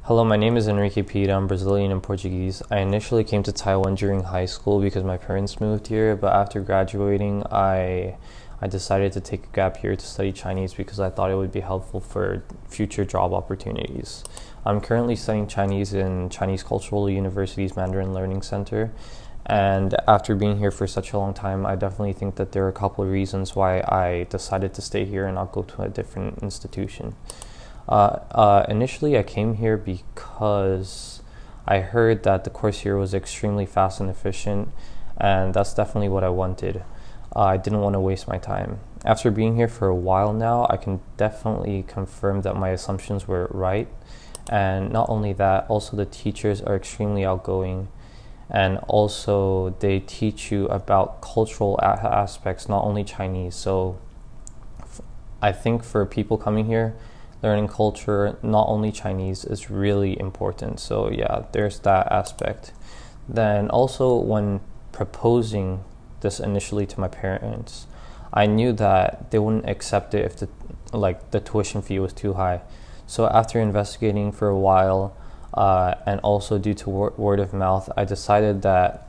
Hello, my name is Enrique Pita. I'm Brazilian and Portuguese. I initially came to Taiwan during high school because my parents moved here, but after graduating, I decided to take a gap year to study Chinese because I thought it would be helpful for future job opportunities. I'm currently studying Chinese in Chinese Cultural University's Mandarin Learning Center, and after being here for such a long time, I definitely think that there are a couple of reasons why I decided to stay here and not go to a different institution. Initially, I came here because I heard that the course here was extremely fast and efficient, and that's definitely what I wanted. I didn't want to waste my time. After being here for a while now, I can definitely confirm that my assumptions were right. And not only that, also the teachers are extremely outgoing, and also they teach you about cultural aspects, not only Chinese. So I think for people coming here, learning culture, not only Chinese, is really important. So yeah, there's that aspect. Then also when proposing this initially to my parents, I knew that they wouldn't accept it if the tuition fee was too high. So after investigating for a while, and also due to word of mouth, I decided that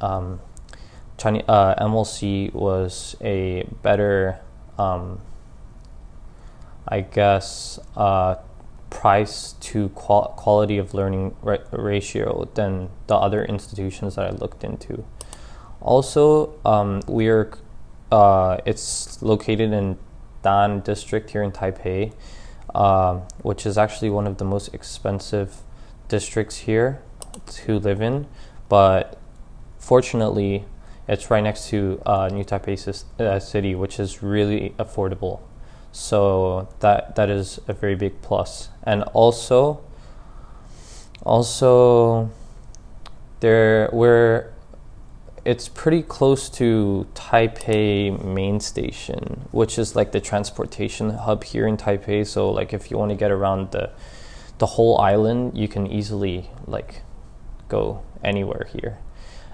Chinese MLC was a better price to quality of learning ratio than the other institutions that I looked into. Also, it's located in Dan district here in Taipei, which is actually one of the most expensive districts here to live in, but fortunately, it's right next to New Taipei City, which is really affordable. So that is a very big plus. And also it's pretty close to Taipei main station, which is like the transportation hub here in Taipei. So like if you want to get around the whole island, you can easily like go anywhere here.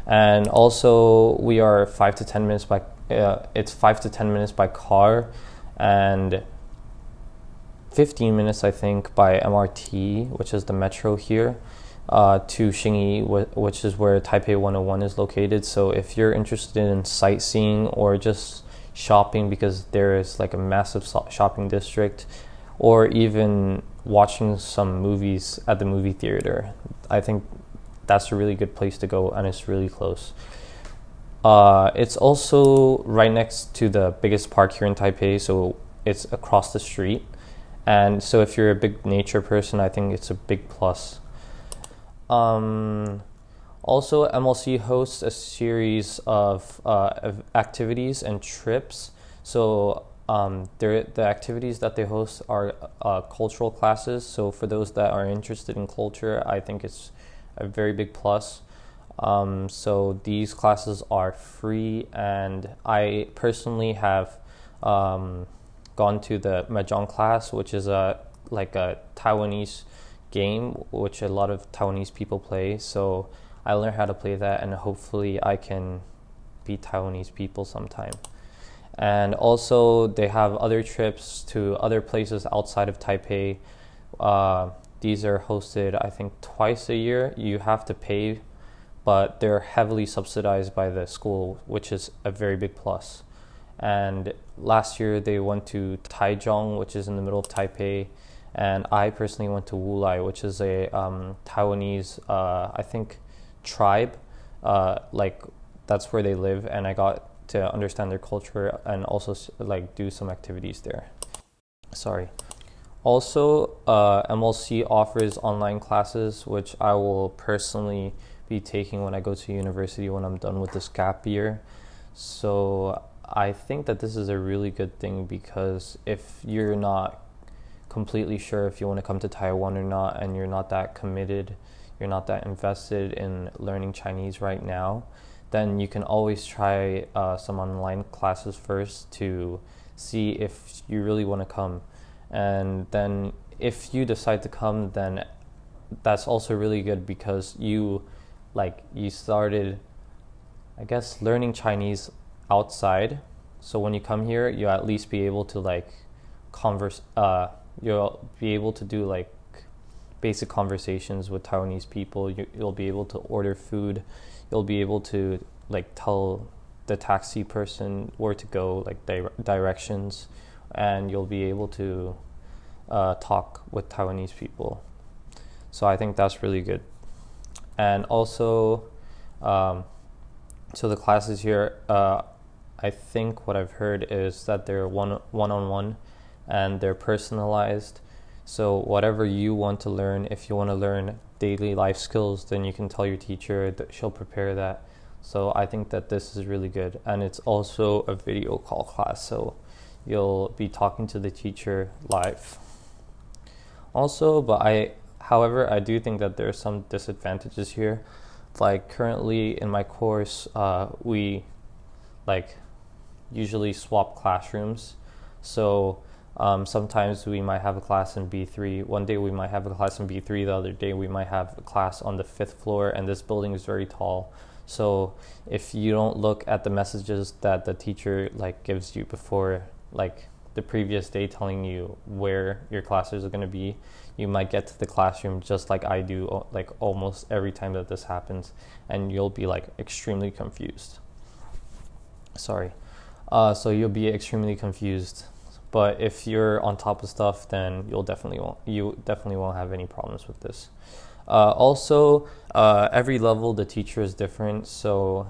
And also we are 5 to 10 minutes by it's 5 to 10 minutes by car, and 15 minutes, I think, by MRT, which is the metro here, to Xingyi, which is where Taipei 101 is located. So if you're interested in sightseeing or just shopping, because there is like a massive shopping district, or even watching some movies at the movie theater, I think that's a really good place to go, and it's really close. It's also right next to the biggest park here in Taipei, so it's across the street. And so if you're a big nature person, I think it's a big plus. Also, MLC hosts a series of activities and trips. So the activities that they host are cultural classes. So for those that are interested in culture, I think it's a very big plus. So these classes are free, and I personally have gone to the Mahjong class, which is a Taiwanese game which a lot of Taiwanese people play. So I learned how to play that, and hopefully I can beat Taiwanese people sometime. And also they have other trips to other places outside of Taipei. These are hosted, I think, twice a year. You have to pay, but they're heavily subsidized by the school, which is a very big plus. And last year they went to Taichung, which is in the middle of Taipei, and I personally went to Wulai, which is a Taiwanese, I think, tribe. Like that's where they live, and I got to understand their culture and also like do some activities there. Sorry. Also, MLC offers online classes, which I will personally be taking when I go to university when I'm done with this gap year. So I think that this is a really good thing, because if you're not completely sure if you want to come to Taiwan or not, and you're not that committed, you're not that invested in learning Chinese right now, then you can always try some online classes first to see if you really want to come. And then if you decide to come, then that's also really good, because you started, I guess, learning Chinese outside. So when you come here, you'll at least be able to converse, you'll be able to do basic conversations with Taiwanese people. You'll be able to order food. You'll be able to like tell the taxi person where to go, like directions, and you'll be able to talk with Taiwanese people. So I think that's really good. And also, so the classes here, I think what I've heard is that they're one-on-one and they're personalized. So whatever you want to learn, if you want to learn daily life skills, then you can tell your teacher that she'll prepare that. So I think that this is really good. And it's also a video call class, so you'll be talking to the teacher live. Also, however, I do think that there are some disadvantages here. Like currently in my course, we like usually swap classrooms. So sometimes we might have a class in B3. One day we might have a class in B3. The other day we might have a class on the 5th floor, and this building is very tall. So if you don't look at the messages that the teacher like gives you before like the previous day telling you where your classes are going to be, you might get to the classroom just like I do like almost every time that this happens, and you'll be like extremely confused. So you'll be extremely confused. But if you're on top of stuff, then you definitely won't have any problems with this. Also, every level the teacher is different. So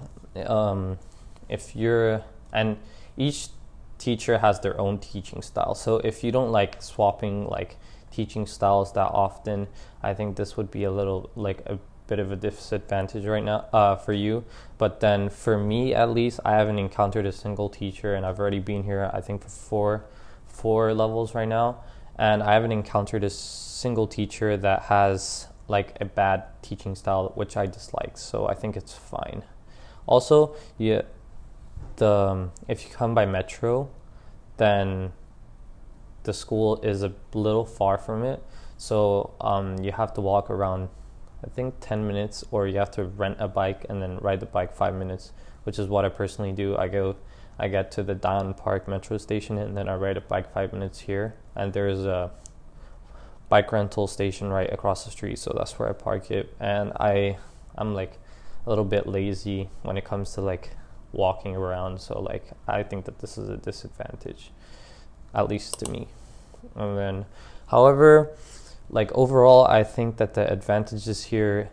and each teacher has their own teaching style. So if you don't like swapping like teaching styles that often, I think this would be a bit of a disadvantage right now for you. But then for me, at least, I haven't encountered a single teacher, and I've already been here I think for four levels right now, and I haven't encountered a single teacher that has like a bad teaching style which I dislike. So I think it's fine. Also, if you come by metro, then the school is a little far from it, so you have to walk around I think 10 minutes, or you have to rent a bike and then ride the bike 5 minutes, which is what I personally do. I get to the Diamond Park metro station, and then I ride a bike 5 minutes here, and there's a bike rental station right across the street, so that's where I park it. And I'm like a little bit lazy when it comes to like walking around, so like I think that this is a disadvantage, at least to me. And then however, like overall, I think that the advantages here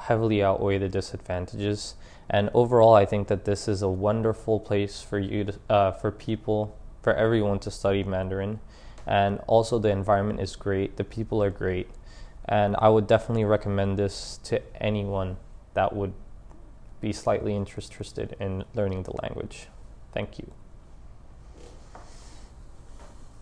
heavily outweigh the disadvantages. And overall, I think that this is a wonderful place for for everyone to study Mandarin. And also the environment is great, the people are great, and I would definitely recommend this to anyone that would be slightly interested in learning the language. Thank you.